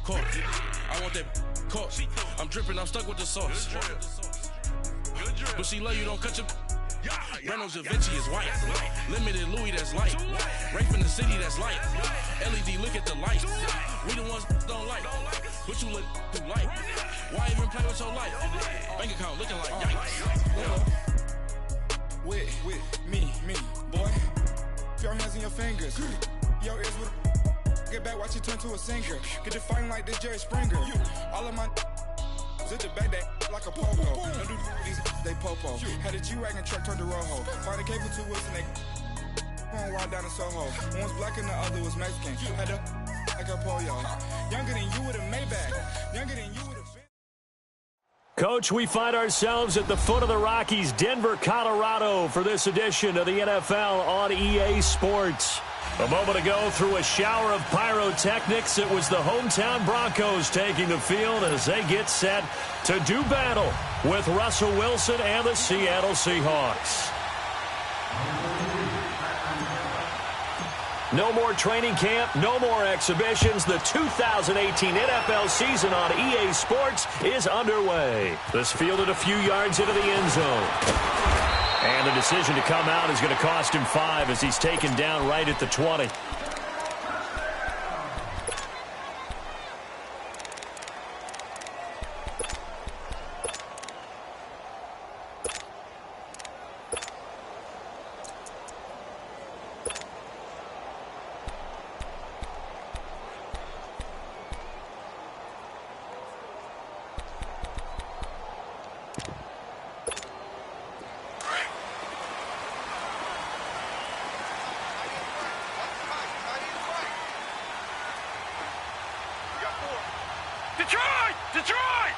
court. I want that court. I'm dripping, I'm stuck with the sauce. But she love you, don't cut your. Reynolds Da Vinci is white. Limited Louis, that's light. Rape in the city, that's light. LED, look at the lights. We the ones don't like. What you look through light? Why even play with your life? Bank account looking like yikes. With me, boy. Put your hands in your fingers. Your ears with. Get back, watch you turn to a singer. Get you fighting like this Jerry Springer. All of my. Zip the back that like a pogo. Don't do these, they popo. Had a G-Wagon truck turned to Rojo. Find a cable 2 wheels and they going wild down in Soho. One was black and the other was Mexican. Had a like a pollo. Younger than you with a Maybach. Younger than you with a. Coach, we find ourselves at the foot of the Rockies, Denver, Colorado, for this edition of the NFL on EA Sports. A moment ago, through a shower of pyrotechnics, it was the hometown Broncos taking the field as they get set to do battle with Russell Wilson and the Seattle Seahawks. No more training camp, no more exhibitions. The 2018 NFL season on EA Sports is underway. This fielded a few yards into the end zone. And the decision to come out is going to cost him 5 as he's taken down right at the 20. Detroit!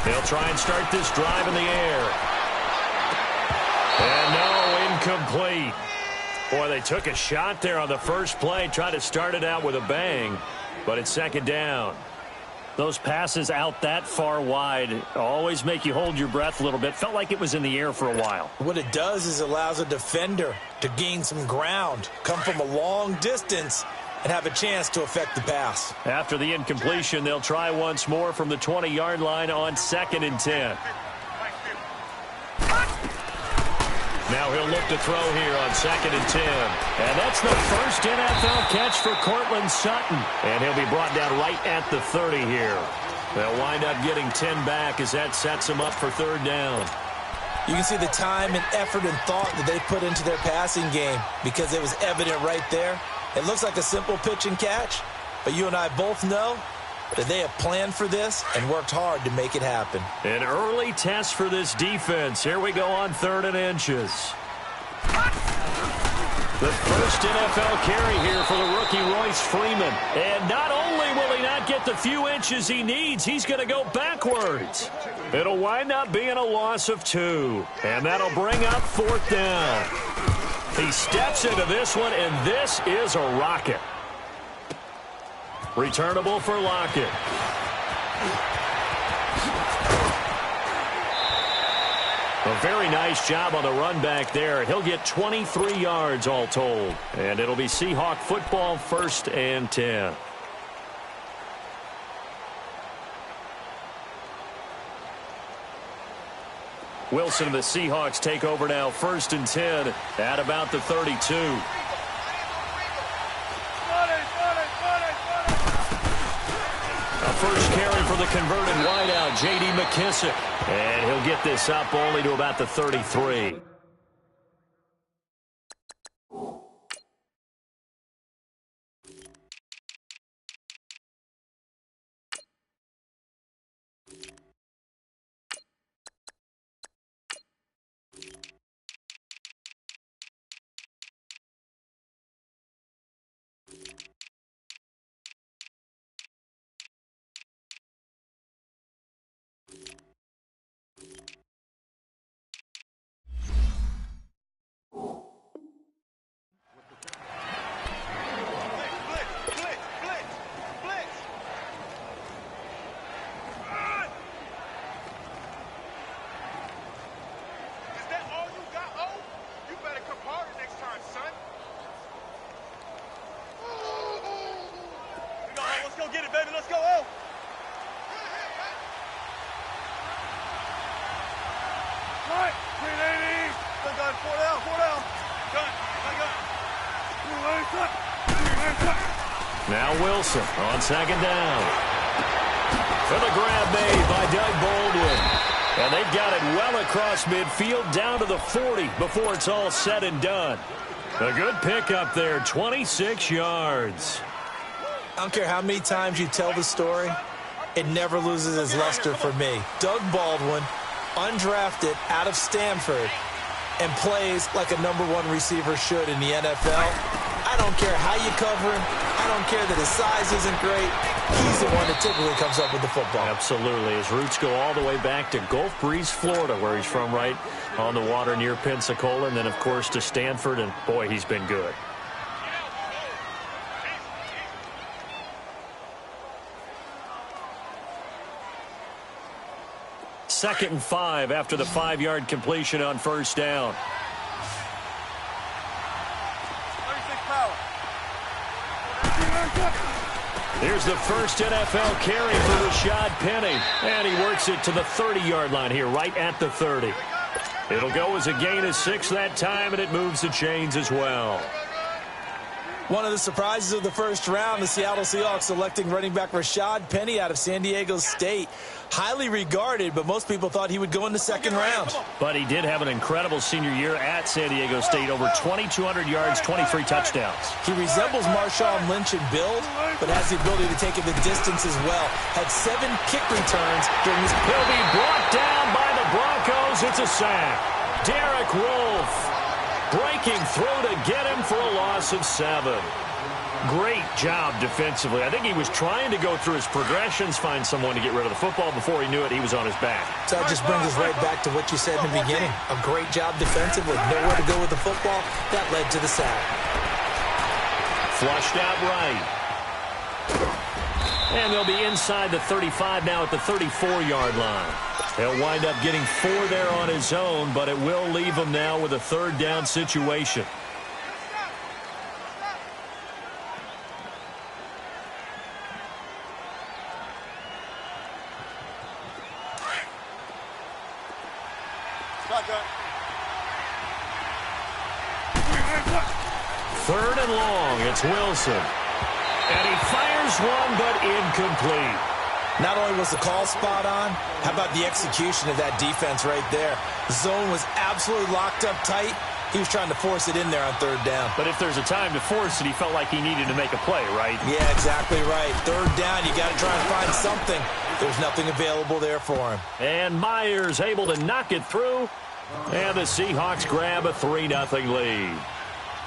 They'll try and start this drive in the air. And no, incomplete. Boy, they took a shot there on the first play, tried to start it out with a bang, but it's second down. Those passes out that far wide always make you hold your breath a little bit. Felt like it was in the air for a while. What it does is allows a defender to gain some ground, come from a long distance, and have a chance to affect the pass. After the incompletion, they'll try once more from the 20-yard line on 2nd and 10. Now he'll look to throw here on 2nd and 10. And that's the first NFL catch for Courtland Sutton. And he'll be brought down right at the 30 here. They'll wind up getting 10 back as that sets them up for 3rd down. You can see the time and effort and thought that they put into their passing game because it was evident right there. It looks like a simple pitch and catch, but you and I both know that they have planned for this and worked hard to make it happen. An early test for this defense. Here we go on 3rd and inches. The first NFL carry here for the rookie Royce Freeman. And not only will he not get the few inches he needs, he's going to go backwards. It'll wind up being a loss of 2. And that'll bring up 4th down. He steps into this one, and this is a rocket. Returnable for Lockett. A very nice job on the run back there. He'll get 23 yards all told. And it'll be Seahawk football, 1st and 10. Wilson and the Seahawks take over now, 1st and 10 at about the 32. A first carry for the converted wideout, J.D. McKissick. And he'll get this up only to about the 33. go get it, baby. Let's go. Oh. All right. 380. Good, gun. 4 down. 4 down. Gun. Now Wilson on second down. For the grab made by Doug Baldwin. And they've got it well across midfield down to the 40 before it's all said and done. A good pickup there, 26 yards. I don't care how many times you tell the story, it never loses its luster for me. Doug Baldwin, undrafted out of Stanford, and plays like a #1 receiver should in the NFL. I don't care how you cover him. I don't care that his size isn't great. He's the one that typically comes up with the football. Absolutely. His roots go all the way back to Gulf Breeze, Florida, where he's from, right on the water near Pensacola, and then, of course, to Stanford, and, boy, he's been good. Second and 5 after the 5-yard completion on first down. 36 power. Here's the first NFL carry for Rashad Penny. And he works it to the 30-yard line here, right at the 30. It'll go as a gain of 6 that time, and it moves the chains as well. One of the surprises of the first round, the Seattle Seahawks selecting running back Rashad Penny out of San Diego State. Highly regarded, but most people thought he would go in the second round. But he did have an incredible senior year at San Diego State. Over 2,200 yards, 23 touchdowns. He resembles Marshawn Lynch in build, but has the ability to take it the distance as well. Had 7 kick returns during his... He'll be brought down by the Broncos. It's a sack. Derek Wolfe breaking through to get him for a loss of 7. Great job defensively. I think he was trying to go through his progressions, find someone to get rid of the football. Before he knew it, he was on his back. So that just brings us right back to what you said in the beginning. A great job defensively. Nowhere to go with the football. That led to the sack. Flushed out right. And they'll be inside the 35 now at the 34-yard line. He'll wind up getting 4 there on his own, but it will leave him now with a third down situation. Third and long, it's Wilson. And he fires one, but incomplete. Not only was the call spot on, how about the execution of that defense right there? The zone was absolutely locked up tight. He was trying to force it in there on third down. But if there's a time to force it, he felt like he needed to make a play, right? Yeah, exactly right. Third down, you got to try and find something. There's nothing available there for him. And Myers able to knock it through. And the Seahawks grab a 3-0 lead.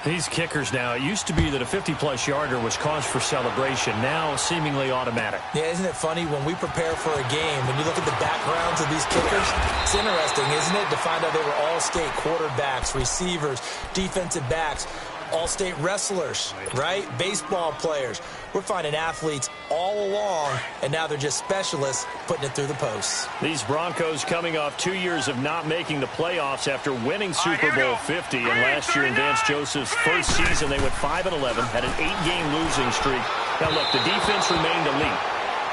These kickers now, it used to be that a 50-plus yarder was cause for celebration. Now, seemingly automatic. Yeah, isn't it funny? When we prepare for a game, when you look at the backgrounds of these kickers, it's interesting, isn't it, to find out they were all-state quarterbacks, receivers, defensive backs, all-state wrestlers, right? Baseball players. We're finding athletes all along, and now they're just specialists putting it through the posts. These Broncos coming off 2 years of not making the playoffs after winning Super Bowl 50. And last year in Vance Joseph's first season, they went 5-11, had an 8-game losing streak. Now, look, the defense remained elite.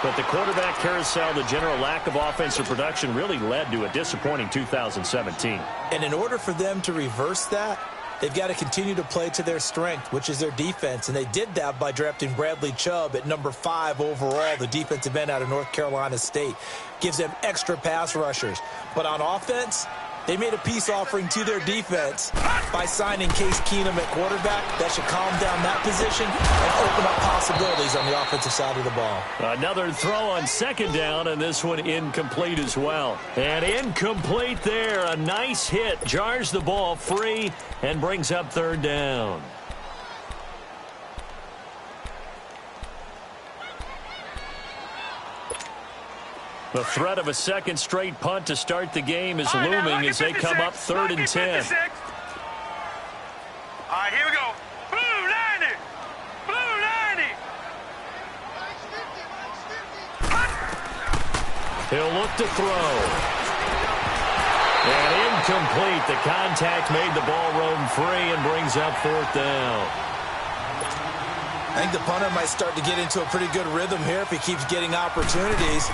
But the quarterback carousel, the general lack of offensive production really led to a disappointing 2017. And in order for them to reverse that, they've got to continue to play to their strength, which is their defense. And they did that by drafting Bradley Chubb at number 5 overall, the defensive end out of North Carolina State. Gives them extra pass rushers. But on offense, they made a peace offering to their defense by signing Case Keenum at quarterback. That should calm down that position and open up possibilities on the offensive side of the ball. Another throw on second down, and this one incomplete as well. And incomplete there. A nice hit. Jars the ball free and brings up third down. The threat of a second straight punt to start the game is looming as they come up 3rd and 10. All right, here we go. Blue 90. Blue 90. He'll look to throw. And incomplete. The contact made the ball roam free and brings up 4th down. I think the punter might start to get into a pretty good rhythm here if he keeps getting opportunities.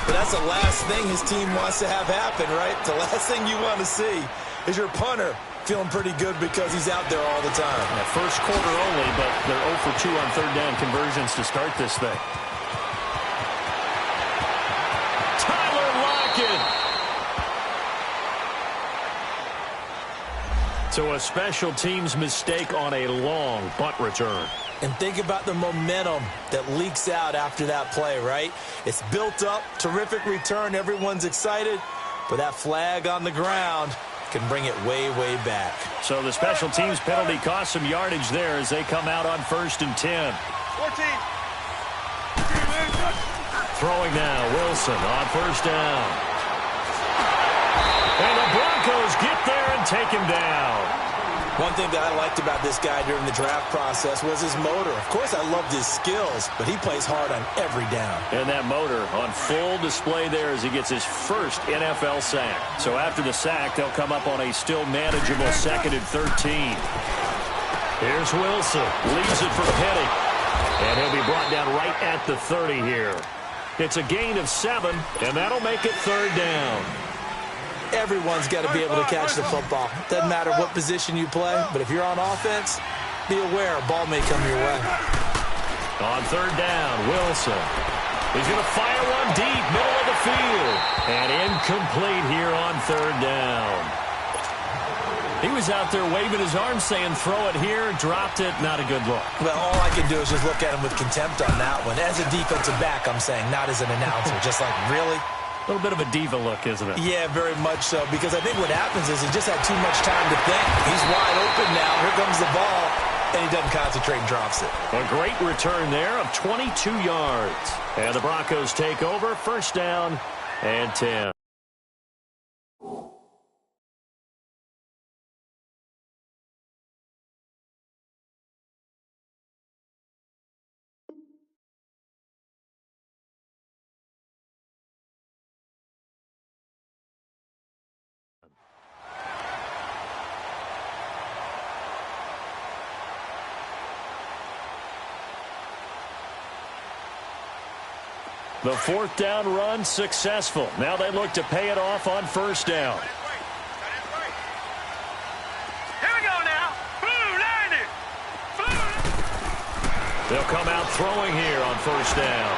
But that's the last thing his team wants to have happen, right? The last thing you want to see is your punter feeling pretty good because he's out there all the time. Yeah, first quarter only, but they're 0 for 2 on third down conversions to start this thing. Tyler Lockett. So a special teams mistake on a long punt return. And think about the momentum that leaks out after that play, right? It's built up, terrific return, everyone's excited, but that flag on the ground can bring it way, way back. So the special teams penalty cost some yardage there as they come out on 1st and 10. 14. Throwing now, Wilson on 1st down. And the Broncos get there and take him down. One thing that I liked about this guy during the draft process was his motor. Of course, I loved his skills, but he plays hard on every down. And that motor on full display there as he gets his first NFL sack. So after the sack, they'll come up on a still manageable 2nd and 13. Here's Wilson. Leaves it for Petty. And he'll be brought down right at the 30 here. It's a gain of 7, and that'll make it 3rd down. Everyone's got to be able to catch the football. Doesn't matter what position you play, but if you're on offense, be aware a ball may come your way. On 3rd down, Wilson. He's going to fire one deep, middle of the field. And incomplete here on 3rd down. He was out there waving his arms saying, throw it here, dropped it, not a good look. Well, all I can do is just look at him with contempt on that one. As a defensive back, I'm saying, not as an announcer. Just like, really? A little bit of a diva look, isn't it? Yeah, very much so, because I think what happens is he just had too much time to think. He's wide open now. Here comes the ball, and he doesn't concentrate and drops it. A great return there of 22 yards. And the Broncos take over, 1st down and 10. The 4th down run successful. Now they look to pay it off on 1st down. Here we go now. Blue 90. They'll come out throwing here on 1st down.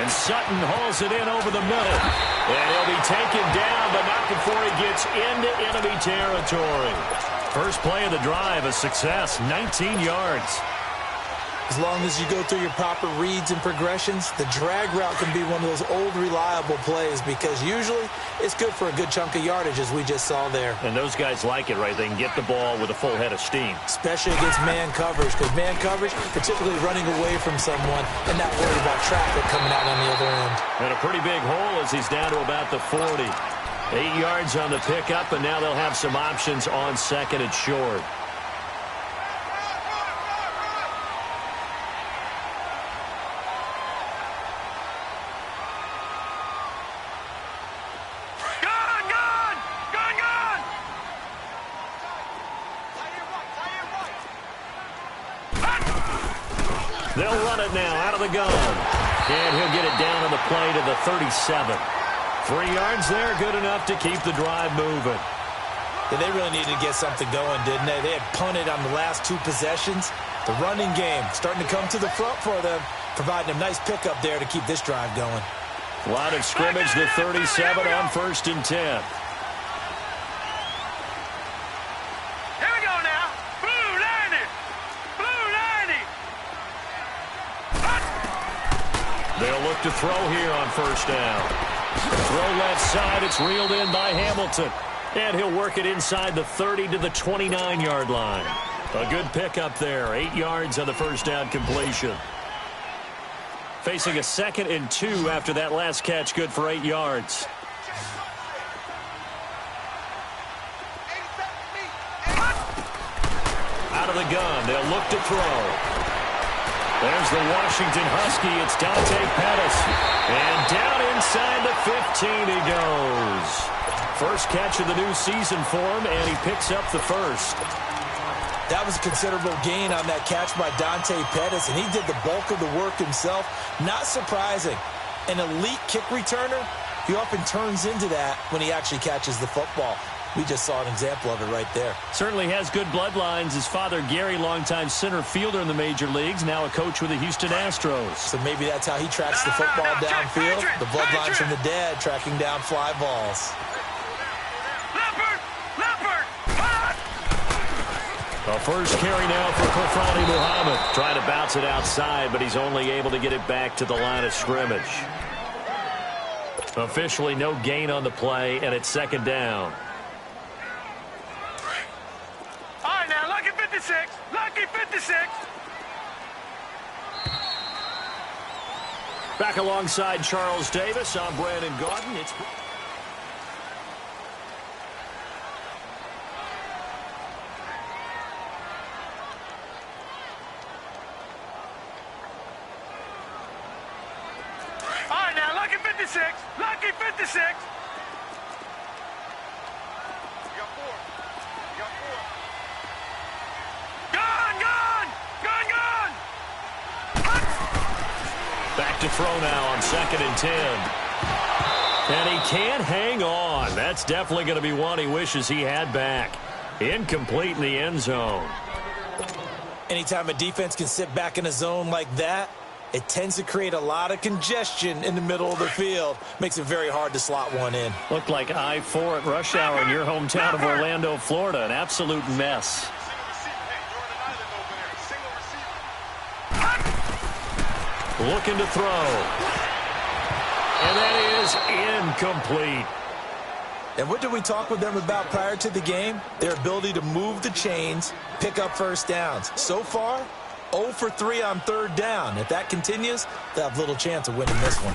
And Sutton hauls it in over the middle. And he'll be taken down, but not before he gets into enemy territory. First play of the drive, a success, 19 yards. As long as you go through your proper reads and progressions, the drag route can be one of those old reliable plays because usually it's good for a good chunk of yardage, as we just saw there. And those guys like it, right? They can get the ball with a full head of steam. Especially against man coverage, because man coverage, particularly running away from someone and not worried about traffic coming out on the other end. And a pretty big hole as he's down to about the 40. 8 yards on the pickup, and now they'll have some options on 2nd and short. They'll run it now out of the gun. And he'll get it down on the play to the 37. 3 yards there, good enough to keep the drive moving. Yeah, they really needed to get something going, didn't they? They had punted on the last 2 possessions. The running game starting to come to the front for them, providing a nice pickup there to keep this drive going. Line of scrimmage, the 37 on 1st and 10. They'll look to throw here on 1st down. Throw left side. It's reeled in by Hamilton. And he'll work it inside the 30 to the 29-yard line. A good pickup there. 8 yards on the 1st down completion. Facing a 2nd and 2 after that last catch. Good for 8 yards. Out of the gun. They'll look to throw. There's the Washington Husky. It's Dante Pettis. And down inside the 15 he goes. First catch of the new season for him, and he picks up the first. That was a considerable gain on that catch by Dante Pettis, and he did the bulk of the work himself. Not surprising. An elite kick returner, he often turns into that when he actually catches the football. We just saw an example of it right there. Certainly has good bloodlines. His father, Gary, longtime center fielder in the major leagues, now a coach with the Houston Astros. So maybe that's how he tracks the football downfield. The bloodlines from the dad tracking down fly balls. A first carry now for Kofrani Muhammad. Trying to bounce it outside, but he's only able to get it back to the line of scrimmage. Officially no gain on the play, and it's second down. All right, now, lucky 56. Lucky 56. Back alongside Charles Davis, I'm Brandon Gaudin. It's... All right, now, lucky 56. Lucky 56. Back to throw now on 2nd and 10. And he can't hang on. That's definitely going to be one he wishes he had back. Incomplete in the end zone. Anytime a defense can sit back in a zone like that, it tends to create a lot of congestion in the middle of the field. Makes it very hard to slot one in. Looked like I-4 at rush hour in your hometown of Orlando, Florida. An absolute mess. Looking to throw. And that is incomplete. And what did we talk with them about prior to the game? Their ability to move the chains, pick up first downs. So far, 0 for 3 on 3rd down. If that continues, they'll have little chance of winning this one.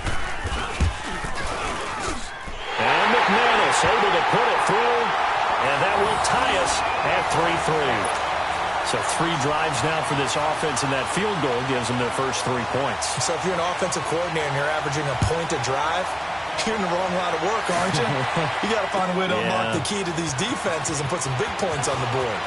And McManus able to put it through. And that will tie us at 3-3. So 3 drives now for this offense, and that field goal gives them their first 3 points. So if you're an offensive coordinator and you're averaging a point a drive, you're in the wrong line of work, aren't you? You got to find a way to unlock the key to these defenses and put some big points on the board.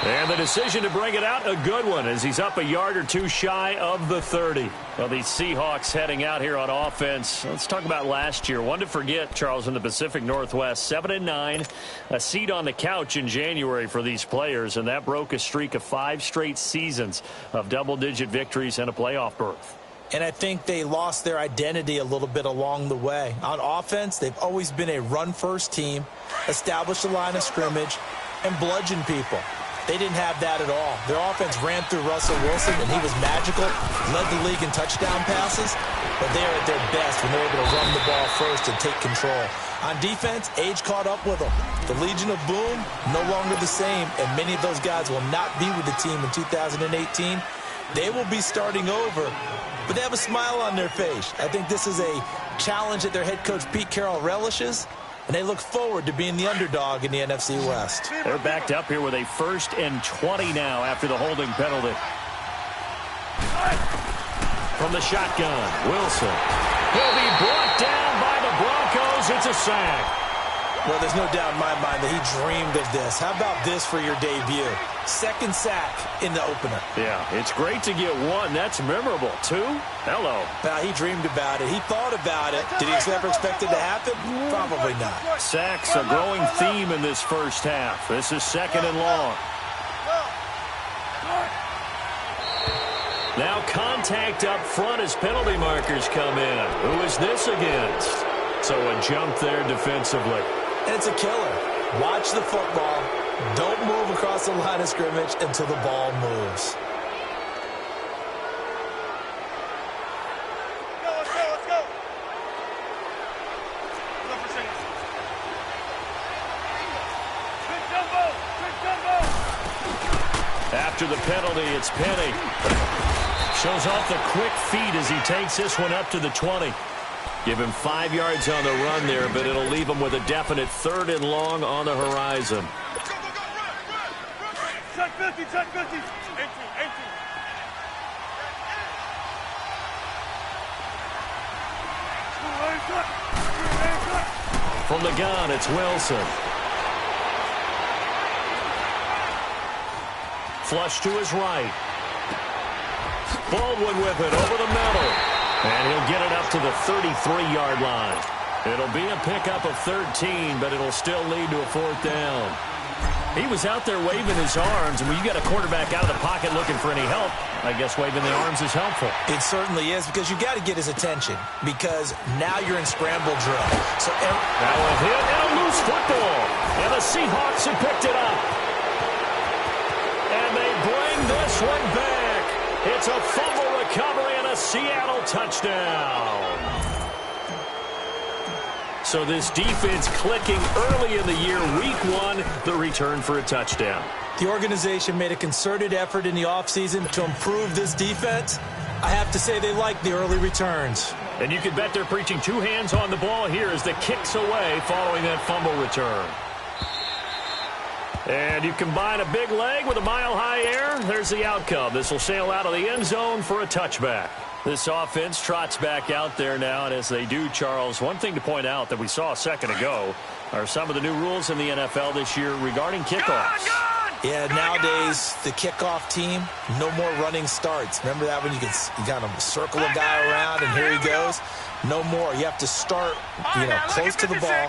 And the decision to bring it out, a good one, as he's up a yard or 2 shy of the 30. Well, these Seahawks heading out here on offense. Let's talk about last year. One to forget, Charles, in the Pacific Northwest. 7-9, a seat on the couch in January for these players, and that broke a streak of 5 straight seasons of double-digit victories and a playoff berth. And I think they lost their identity a little bit along the way. On offense, they've always been a run-first team, established a line of scrimmage, and bludgeon people. They didn't have that at all. Their offense ran through Russell Wilson, and he was magical, led the league in touchdown passes, but they are at their best when they're able to run the ball first and take control. On defense, age caught up with them. The Legion of Boom, no longer the same, and many of those guys will not be with the team in 2018. They will be starting over, but they have a smile on their face. I think this is a challenge that their head coach Pete Carroll relishes, and they look forward to being the underdog in the NFC West. They're backed up here with a 1st and 20 now after the holding penalty. From the shotgun, Wilson. He'll be brought down by the Broncos. It's a sack. Well, there's no doubt in my mind that he dreamed of this. How about this for your debut? 2nd sack in the opener. Yeah, it's great to get 1. That's memorable. 2? Hello. Now, he dreamed about it. He thought about it. Did he ever expect it to happen? Probably not. Sacks, a growing theme in this first half. This is 2nd and long. Now contact up front as penalty markers come in. Who is this against? So a jump there defensively. And it's a killer. Watch the football. Don't move across the line of scrimmage until the ball moves. Let's go. Big jumbo. After the penalty, it's Penny. Shows off the quick feet as he takes this one up to the 20. Give him 5 yards on the run there, but it'll leave him with a definite 3rd and long on the horizon. Check 50, check 50. 18. From the gun, it's Wilson. flush to his right. Baldwin with it over the middle. And he'll get it up to the 33-yard line. It'll be a pickup of 13, but it'll still lead to a 4th down. He was out there waving his arms, and when you got a quarterback out of the pocket looking for any help, I guess waving the arms is helpful. It certainly is, because you got to get his attention, because now you're in scramble drill. So now a hit and a loose football, and the Seahawks have picked it up. And they bring this one back. It's a fumble recovery and a Seattle touchdown. So this defense clicking early in the year, week 1, the return for a touchdown. The organization made a concerted effort in the offseason to improve this defense. I have to say they like the early returns. And you can bet they're preaching 2 hands on the ball here as the kick's away following that fumble return. And you combine a big leg with a mile-high air, there's the outcome. This will sail out of the end zone for a touchback. This offense trots back out there now, and as they do, Charles, one thing to point out that we saw a second ago are some of the new rules in the NFL this year regarding kickoffs. Yeah, nowadays, the kickoff team, no more running starts. Remember that when you kind of circle a guy around and here he goes? No more. You have to start, close to the ball,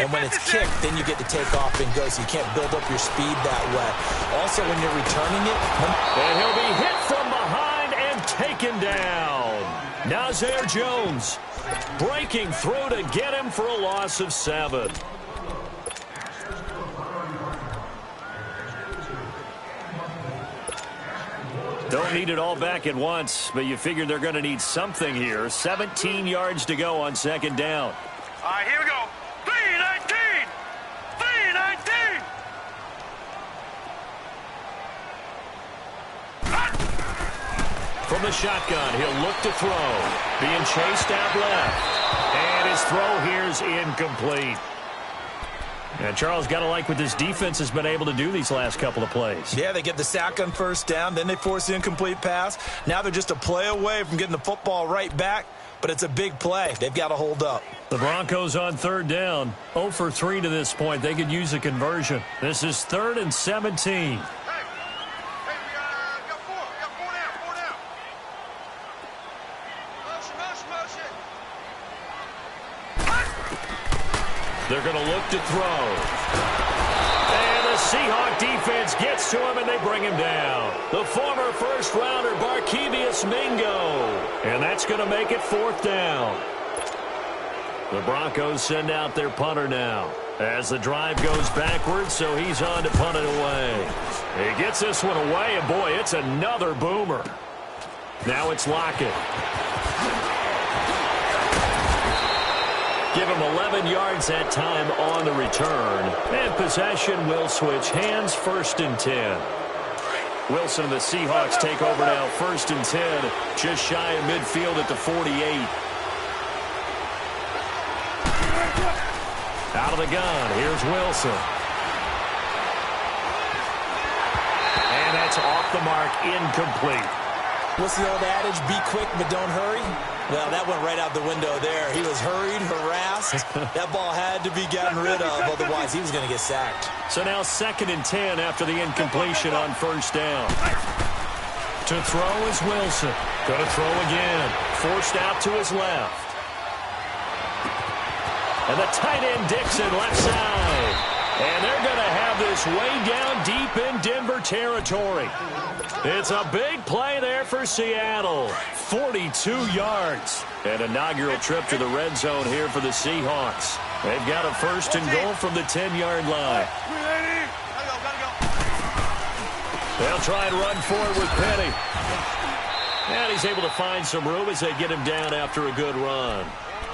and when it's kicked, then you get to take off and go, so you can't build up your speed that way. Also, when you're returning it... And he'll be hit from behind and taken down. Nazir Jones breaking through to get him for a loss of 7. Don't need it all back at once, but you figure they're going to need something here. 17 yards to go on 2nd down. All right, here we go. 3-19! 3-19! From the shotgun, he'll look to throw. Being chased out left. And his throw here's incomplete. And Charles, got to like what this defense has been able to do these last couple of plays. Yeah, they get the sack on 1st down, then they force the incomplete pass. Now they're just a play away from getting the football right back, but it's a big play. They've got to hold up. The Broncos on 3rd down. 0 for 3 to this point. They could use a conversion. This is 3rd and 17. They're going to look to throw. And the Seahawk defense gets to him, and they bring him down. The former first-rounder, Barkevious Mingo. And that's going to make it 4th down. The Broncos send out their punter now as the drive goes backwards, so he's on to punt it away. He gets this one away, and boy, it's another boomer. Now it's Lockett. Give him 11 yards that time on the return. And possession will switch hands, 1st and 10. Wilson and the Seahawks take over now, 1st and 10, just shy of midfield at the 48. Out of the gun, here's Wilson. And that's off the mark, incomplete. What's the old adage, be quick but don't hurry? Well, that went right out the window there. He was hurried, harassed. That ball had to be gotten rid of, otherwise he was going to get sacked. So now 2nd and 10 after the incompletion on 1st down. To throw is Wilson. Going to throw again. Forced out to his left. And the tight end Dixon left side. And they're going to have this way down deep in Denver territory. It's a big play there for Seattle. 42 yards. An inaugural trip to the red zone here for the Seahawks. They've got a 1st and goal from the 10-yard line. They'll try and run forward with Penny. And he's able to find some room as they get him down after a good run.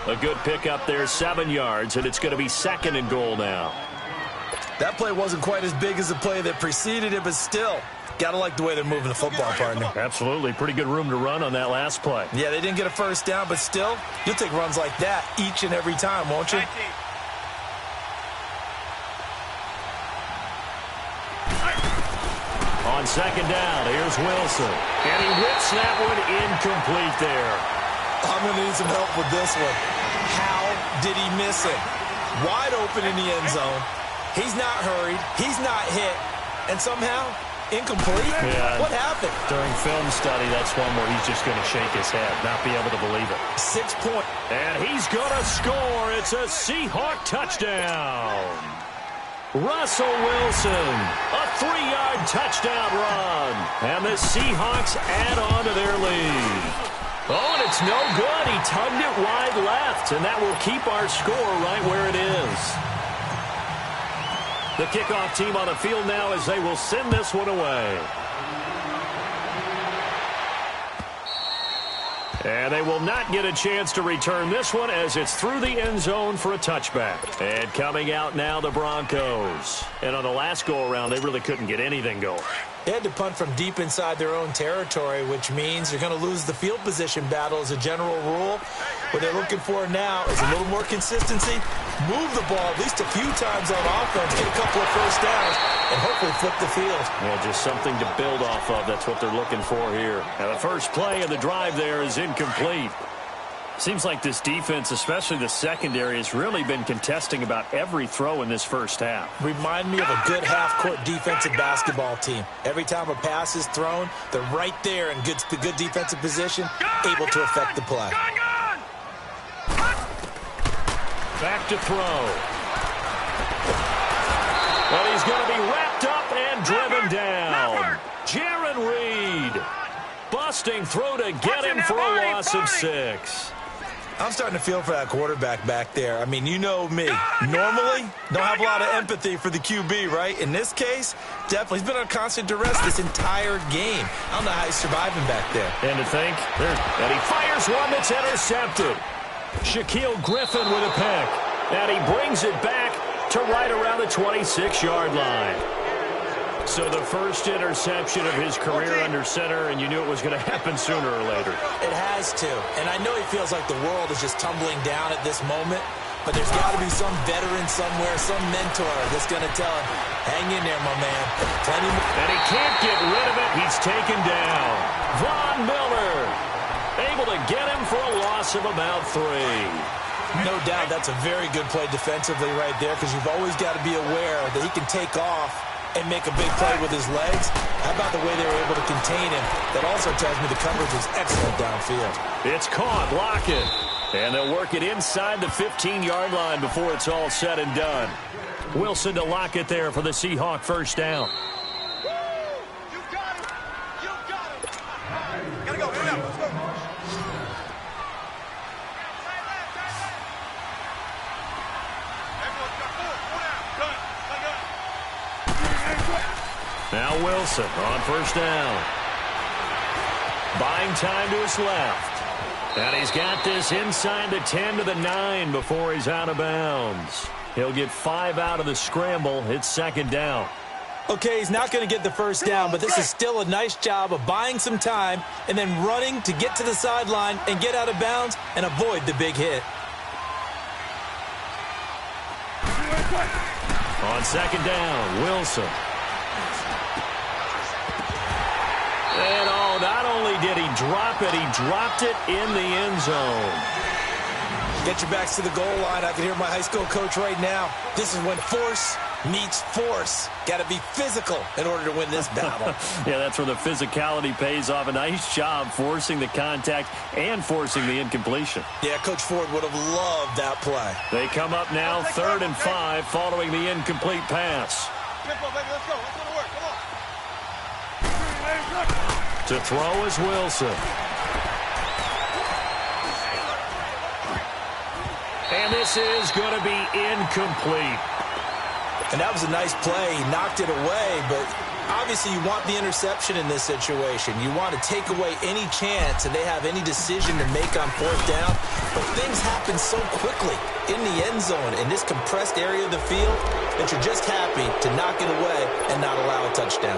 A good pickup there, 7 yards, and it's going to be 2nd and goal now. That play wasn't quite as big as the play that preceded it, but still, got to like the way they're moving the football, partner. Absolutely. Pretty good room to run on that last play. Yeah, they didn't get a 1st down, but still, you'll take runs like that each and every time, won't you? On 2nd down, here's Wilson. And he whips that one incomplete there. I'm going to need some help with this one. How did he miss it? Wide open in the end zone. He's not hurried. He's not hit. And somehow, Incomplete? Yeah. What happened? During film study, that's one where he's just going to shake his head, not be able to believe it. 6 points. And he's going to score. It's a Seahawk touchdown. Russell Wilson, a 3-yard touchdown run. And the Seahawks add on to their lead. Oh, and it's no good. He tugged it wide left, and that will keep our score right where it is. The kickoff team on the field now as they will send this one away. And they will not get a chance to return this one as it's through the end zone for a touchback. And coming out now, the Broncos. And on the last go-around, they really couldn't get anything going. They had to punt from deep inside their own territory, which means you're going to lose the field position battle as a general rule. What they're looking for now is a little more consistency, move the ball at least a few times on offense, get a couple of first downs, and hopefully flip the field. Yeah, just something to build off of. That's what they're looking for here. Now, the first play of the drive there is incomplete. Seems like this defense, especially the secondary, has really been contesting about every throw in this first half. Remind me of a good half-court defensive basketball team. Every time a pass is thrown, they're right there in good defensive position, able to affect the play. Back to throw. Well, he's going to be wrapped up and driven down. Jaron Reed. Busting through to get him for a loss of 6. I'm starting to feel for that quarterback back there. I mean, you know me. Normally, don't have a lot of empathy for the QB, right? In this case, definitely. He's been on constant duress this entire game. I don't know how he's surviving back there. And to think, and he fires one that's intercepted. Shaquille Griffin with a pick. And he brings it back to right around the 26-yard line. So the first interception of his career under center, and you knew it was going to happen sooner or later. It has to. And I know he feels like the world is just tumbling down at this moment, but there's got to be some veteran somewhere, some mentor that's going to tell him, hang in there, my man. Plenty more. And he can't get rid of it. He's taken down. Von Miller able to get him for a loss of about 3. No doubt that's a very good play defensively right there, because you've always got to be aware that he can take off and make a big play with his legs. How about the way they were able to contain him? That also tells me the coverage was excellent downfield. It's caught. Lockett. And they'll work it inside the 15-yard line before it's all said and done. Wilson to Lockett there for the Seahawk first down. You got it. You got it. Gotta go. Let's go. Everyone's got 4 down. Done. Now Wilson on first down. Buying time to his left. And he's got this inside the 10 to the 9 before he's out of bounds. He'll get 5 out of the scramble. It's second down. Okay, he's not going to get the first down, but this is still a nice job of buying some time and then running to get to the sideline and get out of bounds and avoid the big hit. On second down, Wilson. And not only did he drop it, he dropped it in the end zone. Get your backs to the goal line. I can hear my high school coach right now. This is when force meets force. Got to be physical in order to win this battle. Yeah, that's where the physicality pays off. A nice job forcing the contact and forcing the incompletion. Yeah, Coach Ford would have loved that play. They come up now 3rd and 5 following the incomplete pass. Tempo, baby. Let's go. Let's go to work. Come on. To throw is Wilson. And this is going to be incomplete. And that was a nice play. He knocked it away, but obviously you want the interception in this situation. You want to take away any chance that they have any decision to make on 4th down. But things happen so quickly in the end zone in this compressed area of the field that you're just happy to knock it away and not allow a touchdown.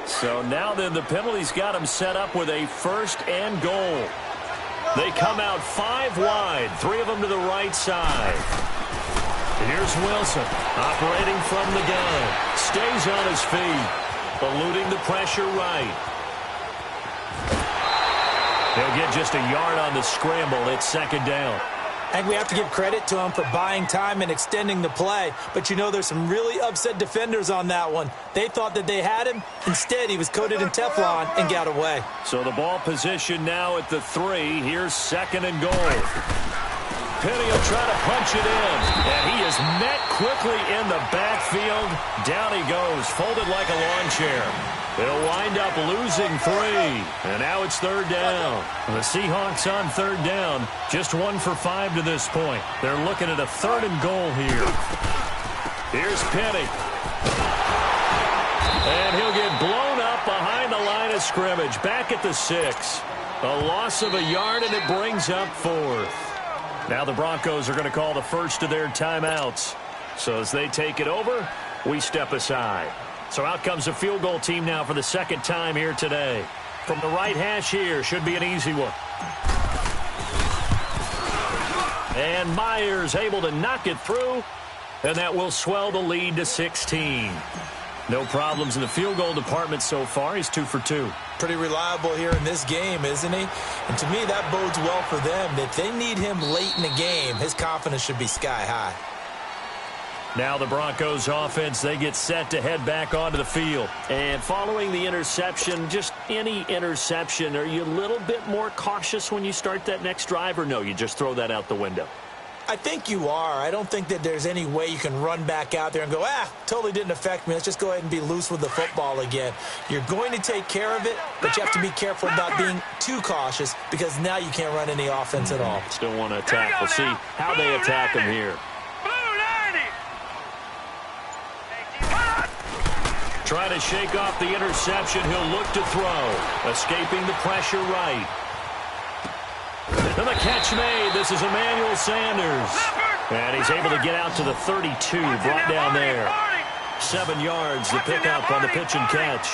So now then the penalty's got him set up with a 1st and goal. They come out 5 wide, 3 of them to the right side. Here's Wilson operating from the gun. Stays on his feet. eluding the pressure right. They'll get just a yard on the scramble. It's second down. I think we have to give credit to him for buying time and extending the play. But, you know, there's some really upset defenders on that one. They thought that they had him. Instead, he was coated in Teflon and got away. So the ball position now at the 3. Here's second and goal. Penny will try to punch it in. And he is met quickly in the backfield. Down he goes, folded like a lawn chair. They'll wind up losing 3. And now it's third down. The Seahawks on third down. Just 1 for 5 to this point. They're looking at a third and goal here. Here's Penny. And he'll get blown up behind the line of scrimmage. Back at the 6. A loss of a yard, and it brings up 4th. Now the Broncos are going to call the first of their timeouts. So as they take it over, we step aside. So out comes the field goal team now for the second time here today. From the right hash here, should be an easy one. And Myers able to knock it through, and that will swell the lead to 16. No problems in the field goal department so far. He's 2 for 2. Pretty reliable here in this game, isn't he? And to me, that bodes well for them. If they need him late in the game, his confidence should be sky high. Now the Broncos offense, they get set to head back onto the field. And following the interception, just any interception, are you a little bit more cautious when you start that next drive, or no, you just throw that out the window? I think you are. I don't think that there's any way you can run back out there and go, totally didn't affect me. Let's just go ahead and be loose with the football again. You're going to take care of it, but you have to be careful about being too cautious because now you can't run any offense at all. Still want to attack. We'll see how they attack him here. Trying to shake off the interception. He'll look to throw. Escaping the pressure right. And the catch made. This is Emmanuel Sanders. And he's able to get out to the 32. Brought down there. 7 yards to pick up on the pitch and catch.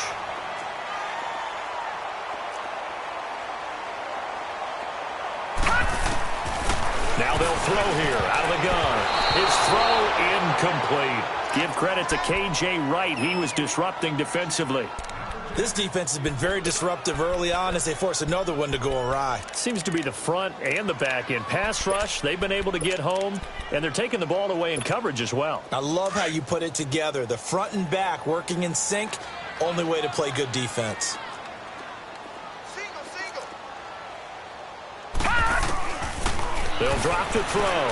Now they'll throw here out of the gun. His throw incomplete. Give credit to K.J. Wright. He was disrupting defensively. This defense has been very disruptive early on as they force another one to go awry. Seems to be the front and the back end. Pass rush, they've been able to get home, and they're taking the ball away in coverage as well. I love how you put it together. The front and back working in sync, only way to play good defense. They'll drop the throw.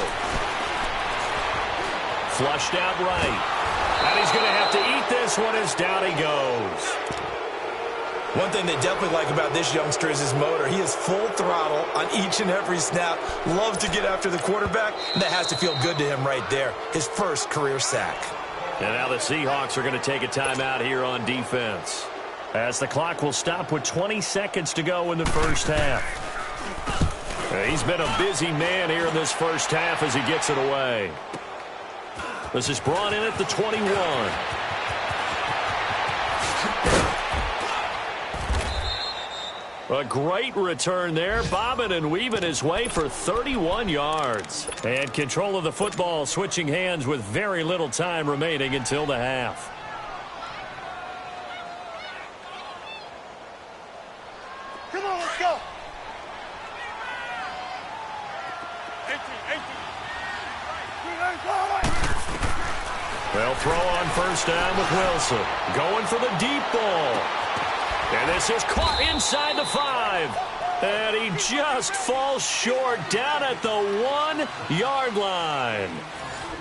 Flushed out right. And he's going to have to eat this one as down he goes. One thing they definitely like about this youngster is his motor. He is full throttle on each and every snap. Loves to get after the quarterback, and that has to feel good to him right there. His first career sack. And now the Seahawks are going to take a timeout here on defense, as the clock will stop with 20 seconds to go in the first half. He's been a busy man here in this first half as he gets it away. This is brought in at the 21. A great return there, bobbing and weaving his way for 31 yards. And control of the football switching hands with very little time remaining until the half. Come on, let's go. 18. They'll throw on first down with Wilson. Going for the deep ball. And this is caught inside the 5. And he just falls short down at the 1-yard line.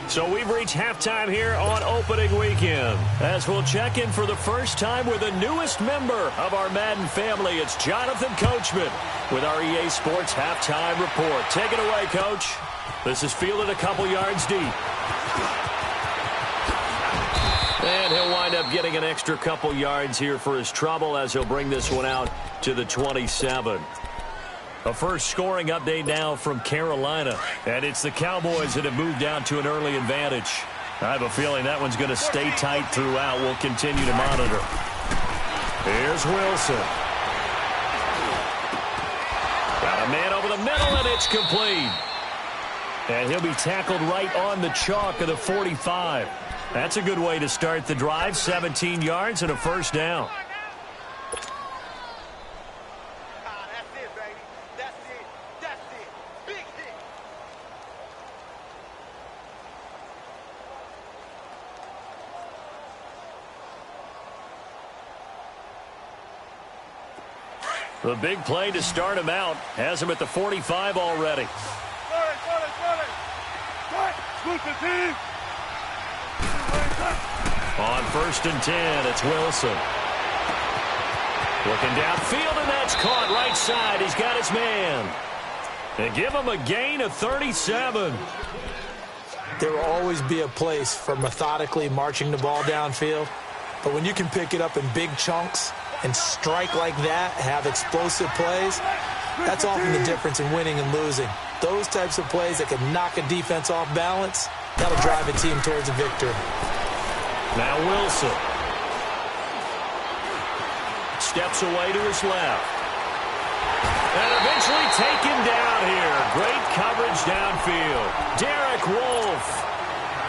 So we've reached halftime here on opening weekend, as we'll check in for the first time with the newest member of our Madden family. It's Jonathan Coachman with our EA Sports Halftime Report. Take it away, Coach. This is fielded a couple yards deep. And he'll wind up getting an extra couple yards here for his trouble as he'll bring this one out to the 27. A first scoring update now from Carolina. And it's the Cowboys that have moved down to an early advantage. I have a feeling that one's going to stay tight throughout. We'll continue to monitor. Here's Wilson. Got a man over the middle, and it's complete. And he'll be tackled right on the chalk of the 45. That's a good way to start the drive. 17 yards and a first down. That's it, baby. That's it. That's it. Big hit. The big play to start him out has him at the 45 already. On 1st and 10, it's Wilson. Looking downfield, and that's caught right side. He's got his man. And give him a gain of 37. There will always be a place for methodically marching the ball downfield. But when you can pick it up in big chunks and strike like that, have explosive plays, that's often the difference in winning and losing. Those types of plays that can knock a defense off balance, that'll drive a team towards a victory. Now Wilson. Steps away to his left. And eventually taken down here. Great coverage downfield. Derek Wolfe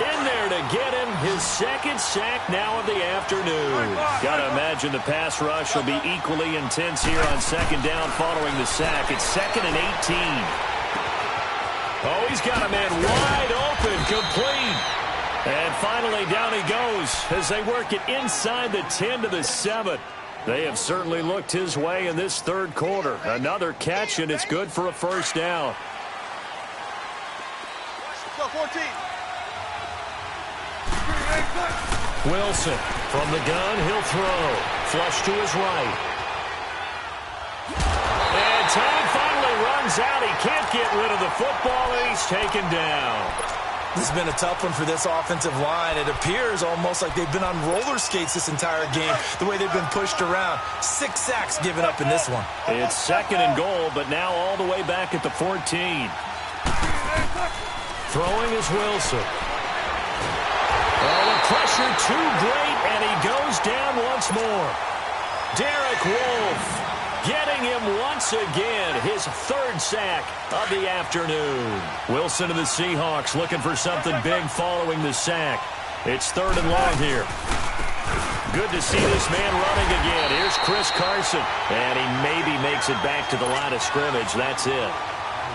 in there to get him his second sack now of the afternoon. Got to imagine the pass rush will be equally intense here on second down following the sack. It's 2nd and 18. Oh, he's got a man wide open, complete. And finally down he goes as they work it inside the 10 to the 7. They have certainly looked his way in this third quarter. Another catch, and it's good for a first down. Go 14. Wilson from the gun, he'll throw. Flush to his right. And time finally runs out. He can't get rid of the football, and he's taken down. This has been a tough one for this offensive line. It appears almost like they've been on roller skates this entire game, the way they've been pushed around. 6 sacks given up in this one. It's 2nd and goal, but now all the way back at the 14. Throwing is Wilson. Oh, the pressure too great, and he goes down once more. Derek Wolfe getting him once again, his 3rd sack of the afternoon. Wilson of the Seahawks looking for something big following the sack. It's 3rd and long here. Good to see this man running again. Here's Chris Carson, and he maybe makes it back to the line of scrimmage. That's it.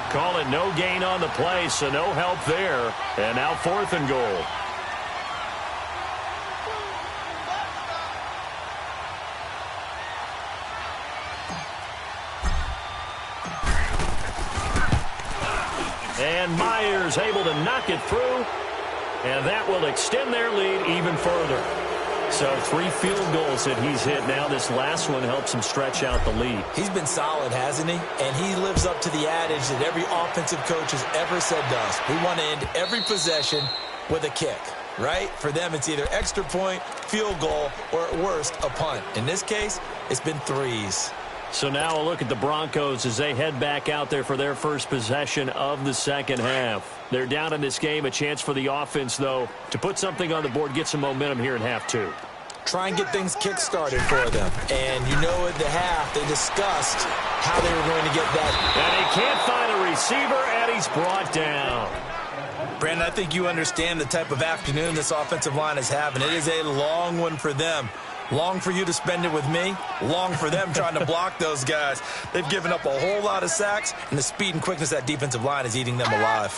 Call it no gain on the play, so no help there. And now 4th and goal. And Myers able to knock it through, and that will extend their lead even further. So 3 field goals that he's hit now. This last one helps him stretch out the lead. He's been solid, hasn't he? And he lives up to the adage that every offensive coach has ever said to us. We want to end every possession with a kick, right? For them, it's either extra point, field goal, or at worst, a punt. In this case, it's been 3s. So now a look at the Broncos as they head back out there for their first possession of the second half. They're down in this game. A chance for the offense, though, to put something on the board, get some momentum here in half 2. Try and get things kick-started for them. And you know at the half, they discussed how they were going to get that. And he can't find a receiver, and he's brought down. Brandon, I think you understand the type of afternoon this offensive line is having. It is a long one for them. Long for you to spend it with me. Long for them trying to block those guys. They've given up a whole lot of sacks, and the speed and quickness of that defensive line is eating them alive.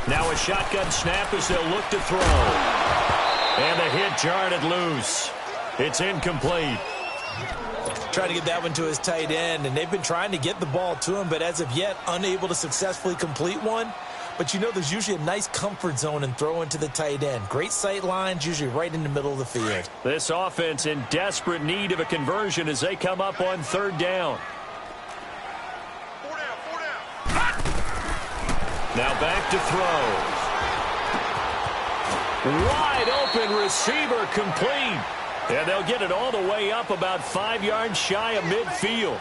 Now a shotgun snap as they'll look to throw. And the hit jarred it loose. It's incomplete. Trying to get that one to his tight end, and they've been trying to get the ball to him, but as of yet, unable to successfully complete one. But you know there's usually a nice comfort zone in throwing to the tight end. Great sight lines, usually right in the middle of the field. This offense in desperate need of a conversion as they come up on 3rd down. 4 down, 4 down. Now back to throw. Wide open receiver complete. And they'll get it all the way up about 5 yards shy of midfield.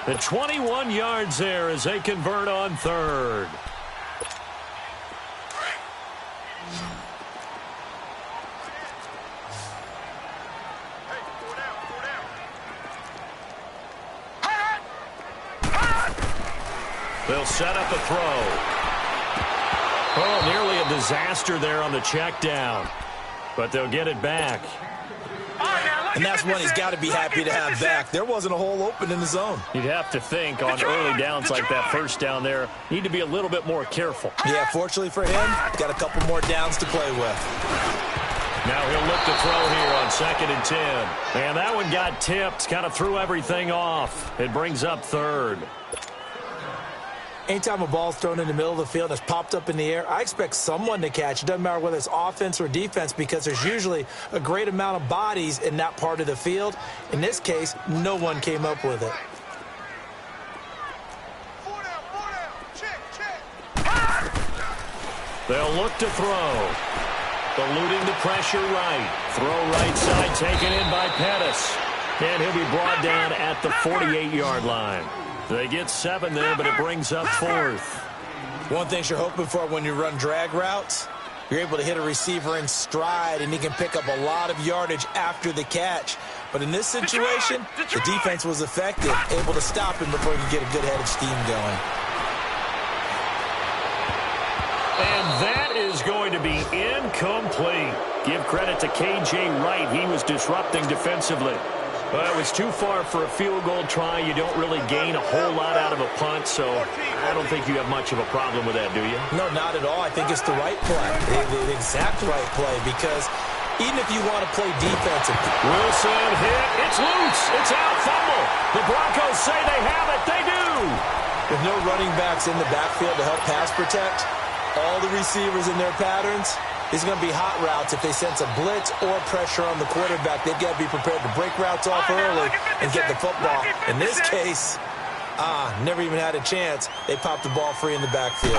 The 21 yards there as they convert on 3rd. They'll set up a throw. Oh, nearly a disaster there on the check down. But they'll get it back. And that's one he's got to be happy to have back. There wasn't a hole open in the zone. You'd have to think on early downs like that first down there, need to be a little bit more careful. Yeah, fortunately for him, got a couple more downs to play with. Now he'll look to throw here on 2nd and 10. And that one got tipped, kind of threw everything off. It brings up 3rd. Anytime a ball's thrown in the middle of the field and it's popped up in the air, I expect someone to catch. It doesn't matter whether it's offense or defense because there's usually a great amount of bodies in that part of the field. In this case, no one came up with it. They'll look to throw. Eluding the pressure right. Throw right side taken in by Pettis. And he'll be brought down at the 48-yard line. They get 7 there, but it brings up 4th. One thing you're hoping for when you run drag routes, you're able to hit a receiver in stride, and he can pick up a lot of yardage after the catch. But in this situation, the defense was effective, able to stop him before he could get a good head of steam going. And that is going to be incomplete. Give credit to K.J. Wright. He was disrupting defensively. Well, it was too far for a field goal try. You don't really gain a whole lot out of a punt, so I don't think you have much of a problem with that, do you? No, not at all. I think it's the right play, the exact right play, because even if you want to play defensive. Wilson hit. It's loose. It's out. Fumble. The Broncos say they have it. They do. With no running backs in the backfield to help pass protect, all the receivers in their patterns, it's going to be hot routes. If they sense a blitz or pressure on the quarterback, they've got to be prepared to break routes off early and get the football. In this case, never even had a chance. They popped the ball free in the backfield.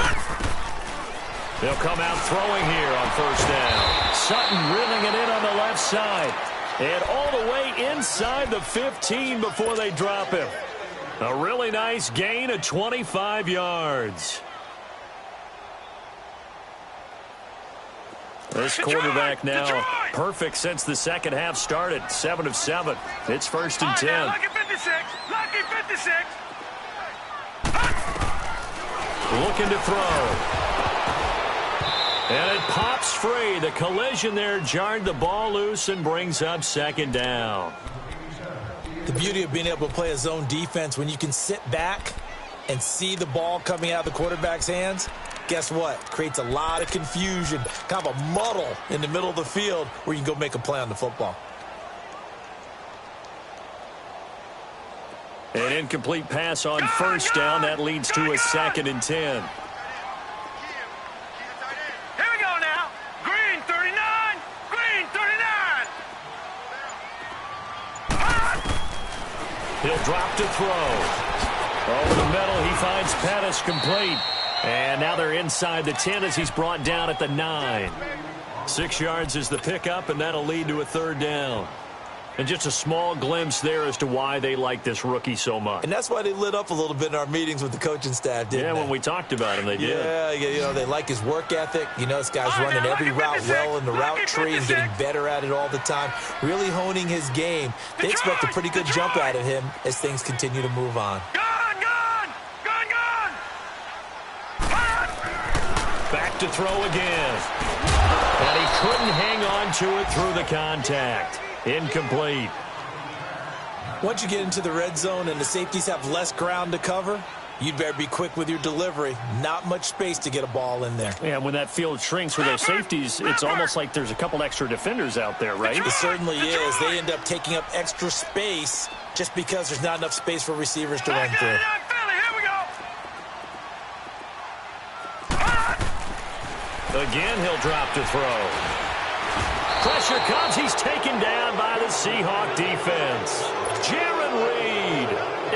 They'll come out throwing here on 1st down. Sutton reeling it in on the left side. And all the way inside the 15 before they drop him. A really nice gain of 25 yards. This quarterback now perfect since the second half started. 7 of 7. It's 1st and 10. Lucky 56. Lucky 56. Looking to throw. And it pops free. The collision there jarred the ball loose and brings up 2nd down. The beauty of being able to play a zone defense when you can sit back and see the ball coming out of the quarterback's hands. Guess what? Creates a lot of confusion, kind of a muddle in the middle of the field where you can go make a play on the football. An incomplete pass on 1st down. That leads to a 2nd and 10. Here we go now. Green 39. Green 39. He'll drop to throw. Over the middle, he finds Pettis complete. And now they're inside the 10 as he's brought down at the 9. 6 yards is the pickup, and that'll lead to a 3rd down. And just a small glimpse there as to why they like this rookie so much. And that's why they lit up a little bit in our meetings with the coaching staff, didn't they? Yeah, when we talked about him, they did. Yeah, you know, they like his work ethic. You know, this guy's running every route well in the route tree and getting better at it all the time, really honing his game. They expect a pretty good jump out of him as things continue to move on. Back to throw again. And he couldn't hang on to it through the contact. Incomplete. Once you get into the red zone and the safeties have less ground to cover, you'd better be quick with your delivery. Not much space to get a ball in there. Yeah, when that field shrinks with those safeties, it's almost like there's a couple extra defenders out there, right? It certainly is. They end up taking up extra space just because there's not enough space for receivers to run through. Again, he'll drop to throw. Pressure comes. He's taken down by the Seahawk defense. Jaron Reed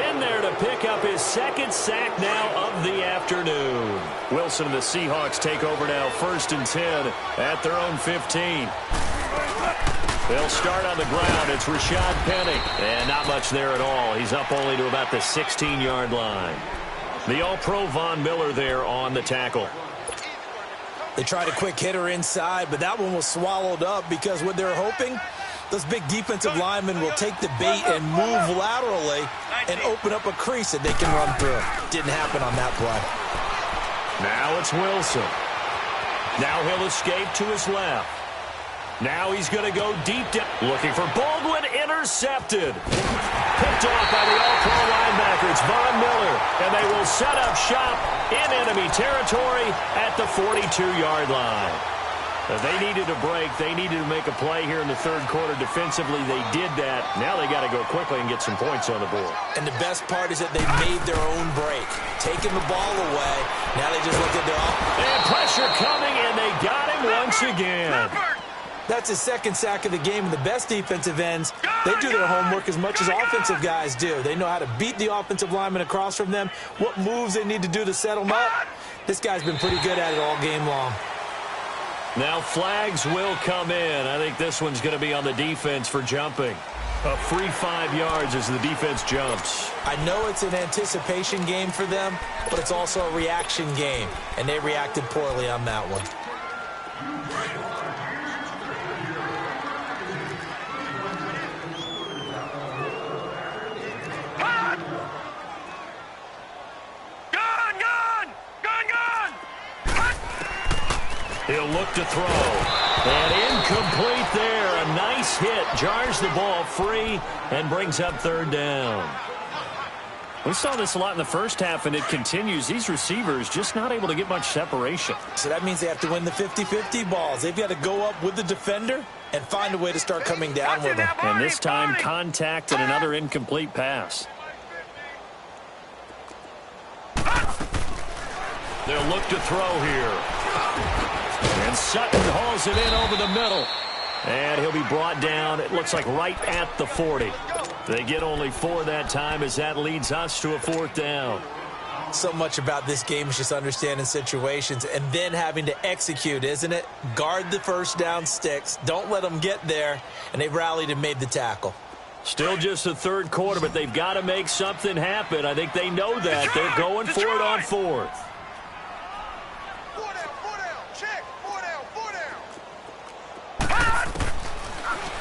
in there to pick up his 2nd sack now of the afternoon. Wilson and the Seahawks take over now 1st and 10 at their own 15. They'll start on the ground. It's Rashad Penny. And not much there at all. He's up only to about the 16-yard line. The All-Pro Von Miller there on the tackle. They tried a quick hitter inside, but that one was swallowed up because what they're hoping Those big defensive linemen will take the bait and move laterally and open up a crease that they can run through. Didn't happen on that play. Now it's Wilson. Now he'll escape to his left. Now he's going to go deep down. Looking for Baldwin. Intercepted. Picked off by the all-pro linebacker. It's Von Miller. And they will set up shop in enemy territory at the 42-yard line. They needed a break. They needed to make a play here in the third quarter. Defensively, they did that. Now they got to go quickly and get some points on the board. And the best part is that they made their own break. Taking the ball away. Now they just look at their own. And pressure coming, and they got him once again. That's his second sack of the game, and the best defensive ends, they do their homework as much as offensive guys do. They know how to beat the offensive lineman across from them, what moves they need to do to set them up. This guy's been pretty good at it all game long. Now flags will come in. I think this one's going to be on the defense for jumping. A free 5 yards as the defense jumps. I know it's an anticipation game for them, but it's also a reaction game, and they reacted poorly on that one. He'll look to throw. And incomplete there. A nice hit. Jars the ball free and brings up third down. We saw this a lot in the first half, and it continues. These receivers just not able to get much separation. So that means they have to win the 50-50 balls. They've got to go up with the defender and find a way to start coming down with them. And this time, contact and another incomplete pass. They'll look to throw here. And Sutton hauls it in over the middle. And he'll be brought down, it looks like right at the 40. They get only 4 that time as that leads us to a fourth down. So much about this game is just understanding situations and then having to execute, isn't it? Guard the first down sticks. Don't let them get there. And they've rallied and made the tackle. Still just the third quarter, but they've got to make something happen. I think they know that. They're going for it on fourth.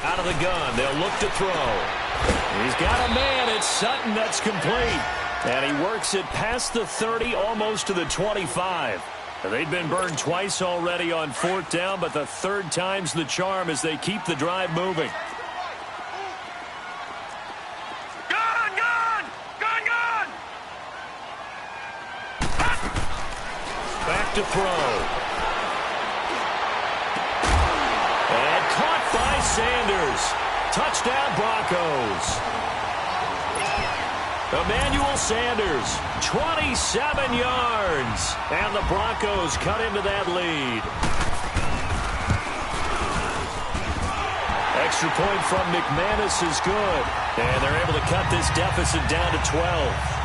Out of the gun, they'll look to throw. He's got a man, it's Sutton, that's complete. And he works it past the 30, almost to the 25. They've been burned twice already on fourth down, but the third time's the charm as they keep the drive moving. Back to throw. By Sanders. Touchdown Broncos. Emmanuel Sanders, 27 yards. And the Broncos cut into that lead. Extra point from McManus is good. And they're able to cut this deficit down to 12.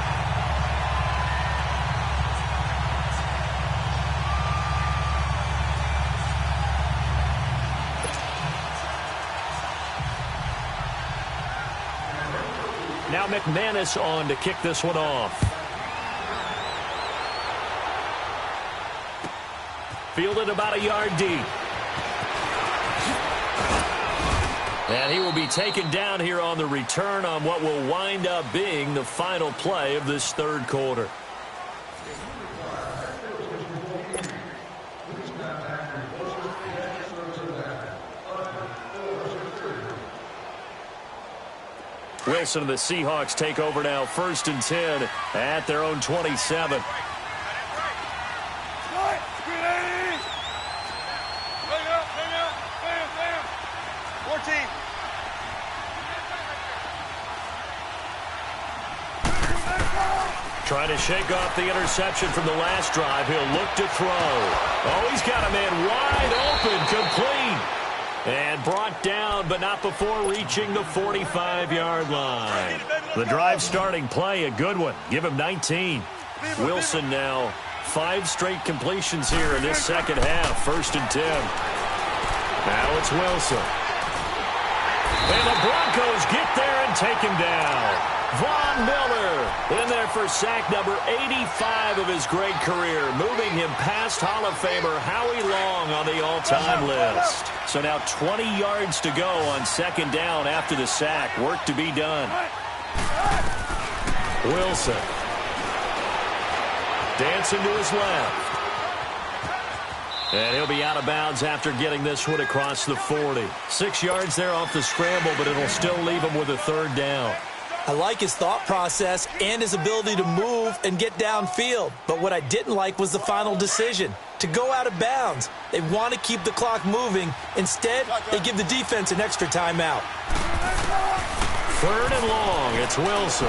Now McManus on to kick this one off. Fielded about a yard deep. And he will be taken down here on the return on what will wind up being the final play of this third quarter. Wilson and the Seahawks take over now, 1st and 10 at their own 27. Trying to shake off the interception from the last drive. He'll look to throw. Oh, he's got a man wide open, complete. And brought down, but not before reaching the 45-yard line. The drive starting play, a good one. Give him 19. Wilson now, 5 straight completions here in this second half. 1st and 10. Now it's Wilson. And the Broncos get there and take him down. Von Miller in there for sack number 85 of his great career, moving him past Hall of Famer Howie Long on the all-time list. So now 20 yards to go on second down after the sack. Work to be done. Wilson. Dancing to his left. And he'll be out of bounds after getting this one across the 40. 6 yards there off the scramble, but it'll still leave him with a third down. I like his thought process and his ability to move and get downfield. But what I didn't like was the final decision, to go out of bounds. They want to keep the clock moving. Instead, they give the defense an extra timeout. Third and long, it's Wilson.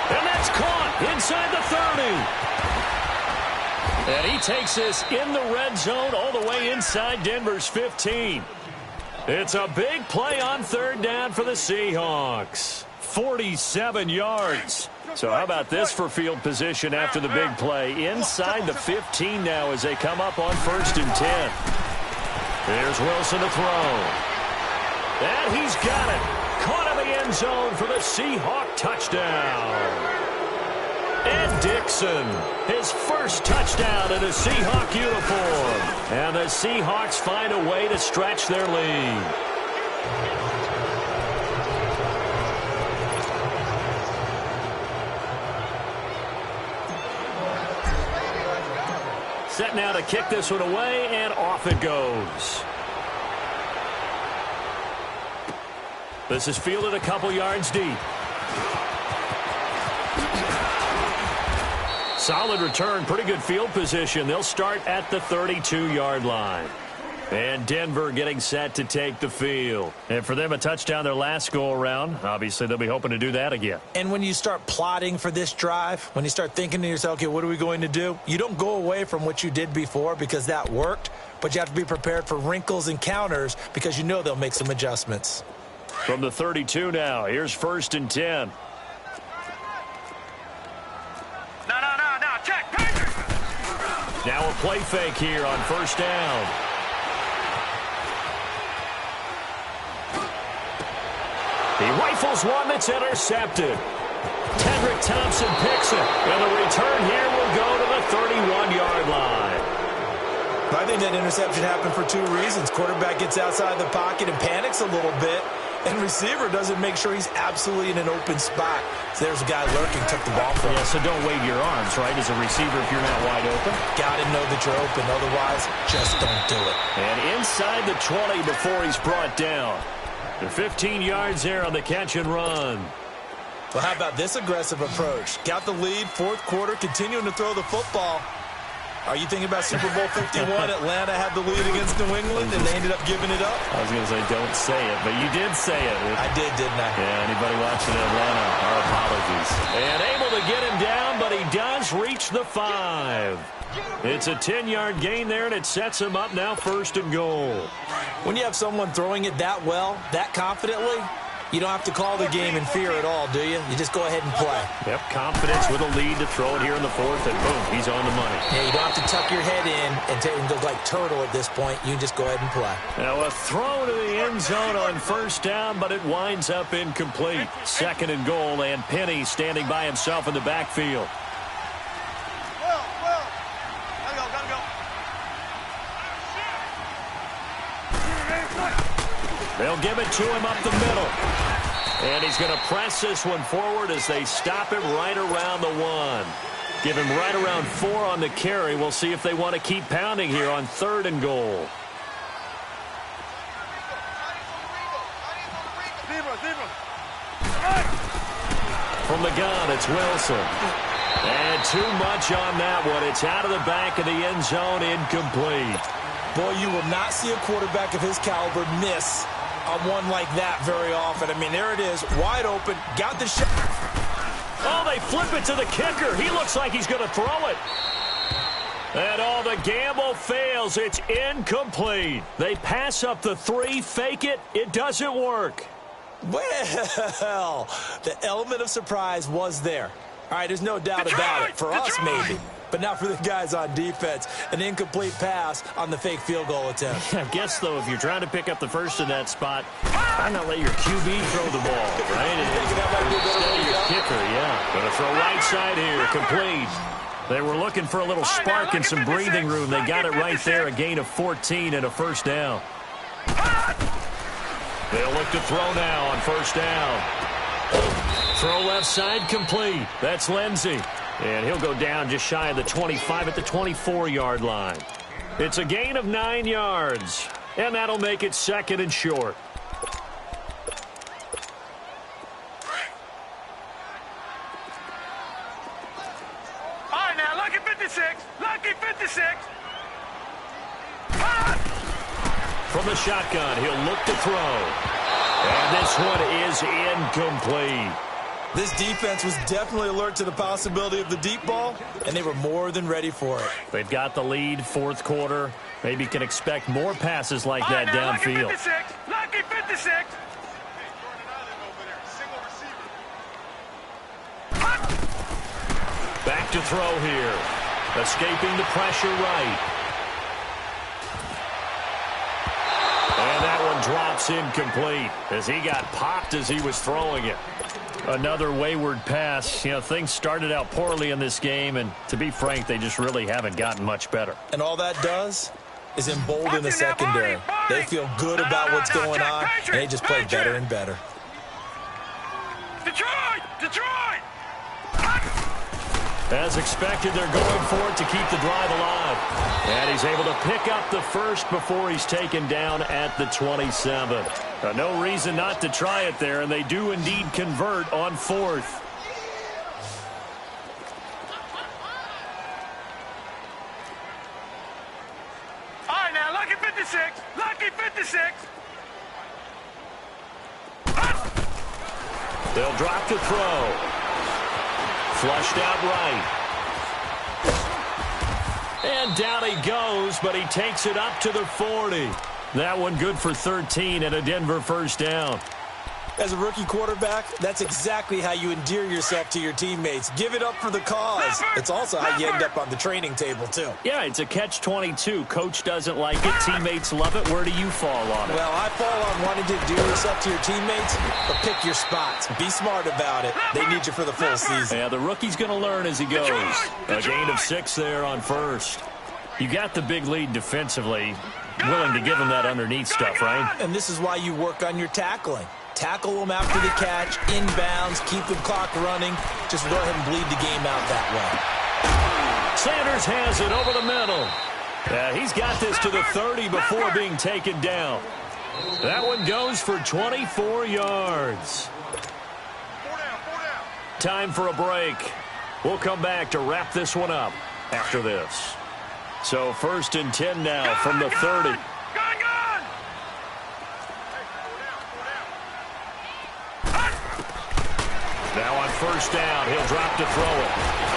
And that's caught inside the 30. And he takes this in the red zone all the way inside Denver's 15. It's a big play on third down for the Seahawks. 47 yards. So how about this for field position after the big play? Inside the 15 now as they come up on 1st and 10. Here's Wilson to throw. And he's got it. Caught in the end zone for the Seahawk touchdown. Ed Dixon, his first touchdown in a Seahawk uniform. And the Seahawks find a way to stretch their lead. Set now to kick this one away, and off it goes. This is fielded a couple yards deep. Solid return, pretty good field position. They'll start at the 32-yard line. And Denver getting set to take the field. And for them, a touchdown their last go-around. Obviously, they'll be hoping to do that again. And when you start plotting for this drive, when you start thinking to yourself, okay, what are we going to do? You don't go away from what you did before because that worked, but you have to be prepared for wrinkles and counters because you know they'll make some adjustments. From the 32 now, here's 1st and 10. Now a play fake here on 1st down. He rifles one that's intercepted. Tedrick Thompson picks it, and the return here will go to the 31-yard line. I think that interception happened for two reasons. Quarterback gets outside the pocket and panics a little bit, and receiver doesn't make sure he's absolutely in an open spot. So there's a guy lurking, took the ball from him. Yeah, so don't wave your arms, right, as a receiver if you're not wide open. Got to know that you're open. Otherwise, just don't do it. And inside the 20 before he's brought down. The 15 yards there on the catch and run. Well, how about this aggressive approach? Got the lead, 4th quarter, continuing to throw the football. Are you thinking about Super Bowl 51? Atlanta had the lead against New England, and they ended up giving it up? I was going to say, don't say it, but you did say it. I did, didn't I? Yeah, anybody watching Atlanta, our apologies. And able to get him down, but he does reach the 5. It's a 10-yard gain there, and it sets him up now 1st and goal. When you have someone throwing it that well, that confidently, you don't have to call the game in fear at all, do you? You just go ahead and play. Yep, confidence with a lead to throw it here in the 4th, and boom, he's on the money. Yeah, you don't have to tuck your head in and go like turtle at this point. You can just go ahead and play. Now a throw to the end zone on 1st down, but it winds up incomplete. 2nd and goal, and Penny standing by himself in the backfield. They'll give it to him up the middle. And he's going to press this one forward as they stop him right around the 1. Give him right around 4 on the carry. We'll see if they want to keep pounding here on 3rd and goal. From the gun, it's Wilson. And too much on that one. It's out of the back of the end zone, incomplete. Boy, you will not see a quarterback of his caliber miss on one like that very often. I mean, there it is, wide open, got the shot. Oh, they flip it to the kicker. He looks like he's going to throw it. And all the gamble fails. It's incomplete. They pass up the 3, fake it. It doesn't work. Well, the element of surprise was there. All right, there's no doubt about it. For us, maybe. but not for the guys on defense. An incomplete pass on the fake field goal attempt. I guess, though, if you're trying to pick up the first in that spot, why not let your QB throw the ball, right? Instead of your kicker, yeah. Going to throw right side here, complete. They were looking for a little spark and some breathing room. They got it right there, a gain of 14 and a first down. They'll look to throw now on first down. Throw left side, complete. That's Lindsey. And he'll go down just shy of the 25 at the 24-yard line. It's a gain of 9 yards, and that'll make it second and short. All right, now, lucky 56. Lucky 56. From the shotgun, he'll look to throw. And this one is incomplete. This defense was definitely alert to the possibility of the deep ball, and they were more than ready for it. They've got the lead, fourth quarter. Maybe can expect more passes like that downfield. Lucky 56. Back to throw here. Escaping the pressure right. And that one drops incomplete as he got popped as he was throwing it. Another wayward pass. You know, things started out poorly in this game, and to be frank, they just really haven't gotten much better. And all that does is embolden the secondary. They feel good about what's going on, and they just play better and better. Detroit! Detroit! As expected, they're going for it to keep the drive alive. And he's able to pick up the first before he's taken down at the 27. No reason not to try it there, and they do indeed convert on fourth. All right, now, lucky 56. Lucky 56. They'll drop to throw. Flushed out right. And down he goes, but he takes it up to the 40. That one good for 13 and a Denver first down. As a rookie quarterback, that's exactly how you endear yourself to your teammates. Give it up for the cause. It's also how you end up on the training table, too. Yeah, it's a catch-22. Coach doesn't like it. Teammates love it. Where do you fall on it? Well, I fall on wanting to endear yourself to your teammates, but pick your spots. Be smart about it. They need you for the full season. Yeah, the rookie's going to learn as he goes. A gain of 6 there on first. You got the big lead defensively. Willing to give him that underneath stuff, right? And this is why you work on your tackling. Tackle them after the catch, inbounds, keep the clock running. Just go ahead and bleed the game out that way. Sanders has it over the middle. He's got this to the 30 before being taken down. That one goes for 24 yards. Time for a break. We'll come back to wrap this one up after this. So 1st and 10 now from the 30. Now on first down, he'll drop to throw it.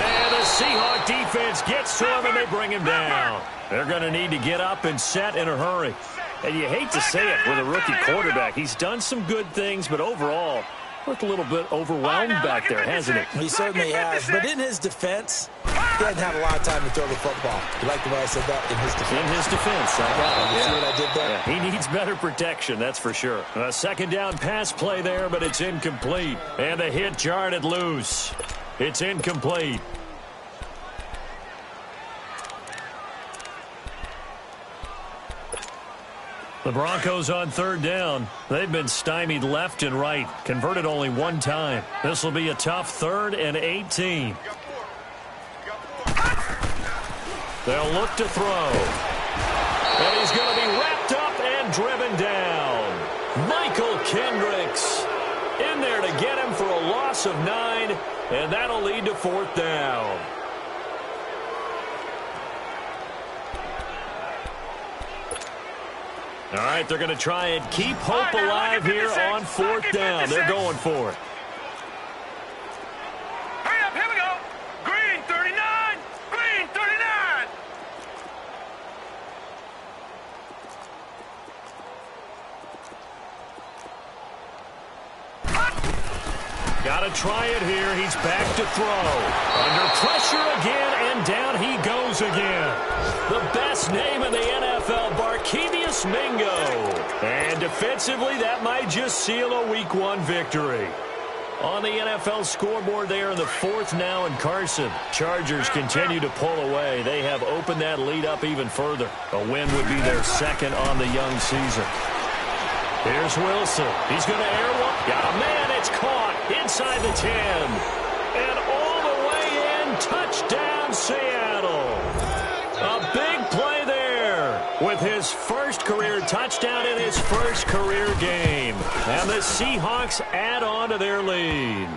And the Seahawks defense gets to him, and they bring him down. They're going to need to get up and set in a hurry. And you hate to say it with a rookie quarterback. He's done some good things, but overall, looked a little bit overwhelmed back there, hasn't he? He certainly has. But in his defense, he hasn't had a lot of time to throw the football. You like the way I said that? In his defense. In his defense. You see what I did there? Yeah, he needs better protection, that's for sure. A second down pass play there, but it's incomplete. And the hit jarred it loose. It's incomplete. The Broncos on third down. They've been stymied left and right. Converted only one time. This will be a tough 3rd and 18. They'll look to throw. And he's going to be wrapped up and driven down. Michael Kendricks in there to get him for a loss of 9. And that'll lead to 4th down. All right, they're going to try and keep hope alive here on 4th down. They're going for it. Hurry up, here we go. Green 39. Green 39. Got to try it here. He's back to throw. Under pressure again, and down he goes again. The best name in the NFL, Barkevious Mingo. And defensively, that might just seal a Week 1 victory. On the NFL scoreboard there in the 4th now, and Carson. Chargers continue to pull away. They have opened that lead up even further. A win would be their 2nd on the young season. Here's Wilson. He's going to air one. Got a man. It's caught inside the 10. And all the way in. Touchdown, Seattle. A big play there with his first career touchdown in his first career game. And the Seahawks add on to their lead.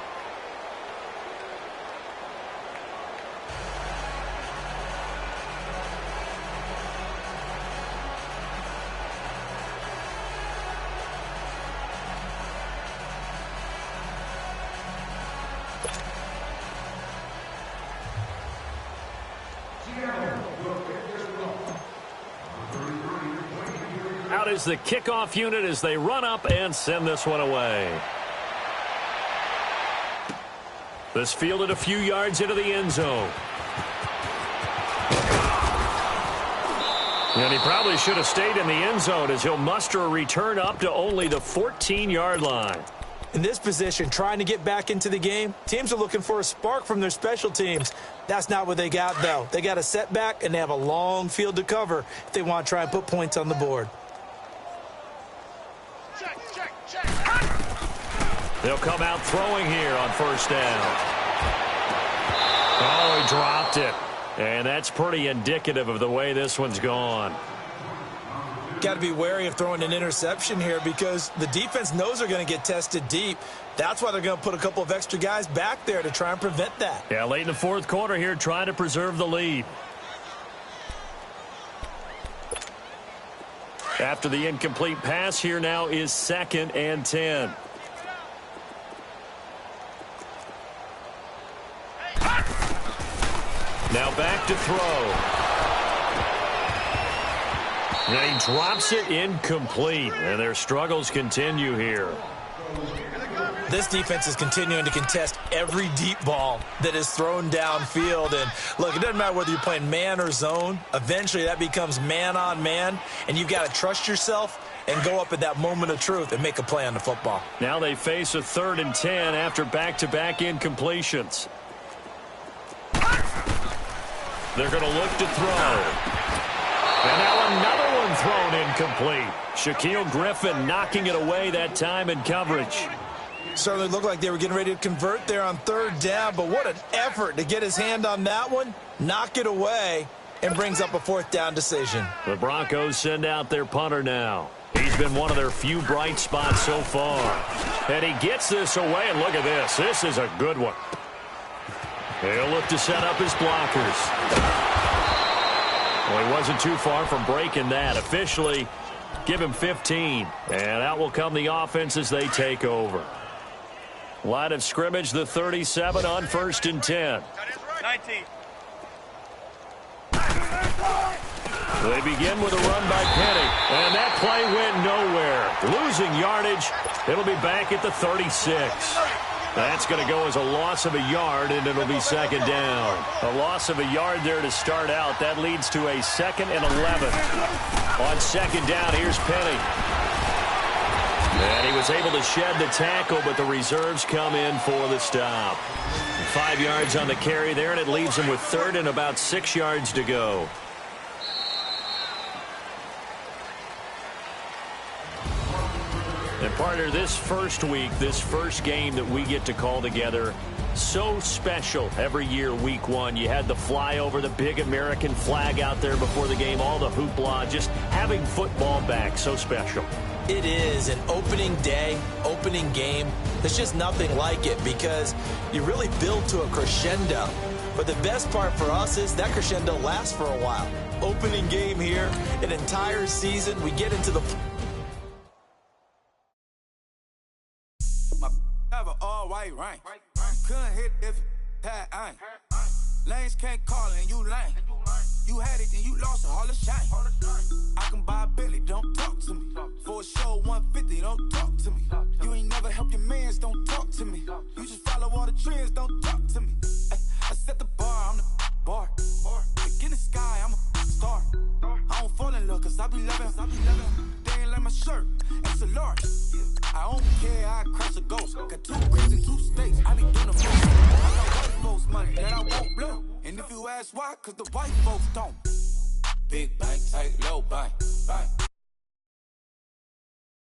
Out is the kickoff unit as they run up and send this one away. This fielded a few yards into the end zone. And he probably should have stayed in the end zone as he'll muster a return up to only the 14-yard line. In this position, trying to get back into the game, teams are looking for a spark from their special teams. That's not what they got, though. They got a setback, and they have a long field to cover if they want to try and put points on the board. They'll come out throwing here on first down. Oh, he dropped it. And that's pretty indicative of the way this one's gone. Got to be wary of throwing an interception here because the defense knows they're going to get tested deep. That's why they're going to put a couple of extra guys back there to try and prevent that. Yeah, late in the 4th quarter here, trying to preserve the lead. After the incomplete pass, here now is 2nd and 10. Now back to throw. And he drops it incomplete. And their struggles continue here. This defense is continuing to contest every deep ball that is thrown downfield. And look, it doesn't matter whether you're playing man or zone. Eventually that becomes man on man. And you've got to trust yourself and go up at that moment of truth and make a play on the football. Now they face a 3rd and 10 after back-to-back incompletions. They're going to look to throw. And now another one thrown incomplete. Shaquille Griffin knocking it away that time in coverage. Certainly looked like they were getting ready to convert there on 3rd down, but what an effort to get his hand on that one, knock it away, and brings up a 4th down decision. The Broncos send out their punter now. He's been one of their few bright spots so far. And he gets this away, and look at this. This is a good one. He'll look to set up his blockers. Well, he wasn't too far from breaking that. Officially, give him 15. And out will come the offense as they take over. Line of scrimmage, the 37 on 1st and 10. 19. They begin with a run by Penny. And that play went nowhere. Losing yardage. It'll be back at the 36. That's going to go as a loss of a yard, and it'll be 2nd down. A loss of a yard there to start out. That leads to a 2nd and 11. On 2nd down, here's Penny. And he was able to shed the tackle, but the reserves come in for the stop. 5 yards on the carry there, and it leaves him with 3rd and about 6 yards to go. And partner, this first week, this first game that we get to call together, so special every year, week 1. You had the flyover, the big American flag out there before the game, all the hoopla, just having football back, so special. It is an opening day, opening game. There's just nothing like it because you really build to a crescendo. But the best part for us is that crescendo lasts for a while. Opening game here, an entire season, we get into the... All white rank. Couldn't hit if it had ain't. Lanes can't call it and you lame. You had it and you lost it, all the shame. I can buy a Billy, don't talk to me. For a show 150, don't talk to me. You ain't never helped your mans, don't talk to me. You just shirt, it's a large. I don't care, I crush a ghost. Got 2 cribs and 2 states, I be doing the most. I got white folks money that I won't blow. And if you ask why, cause the white folks don't. Big bank, tight, low bank, bank.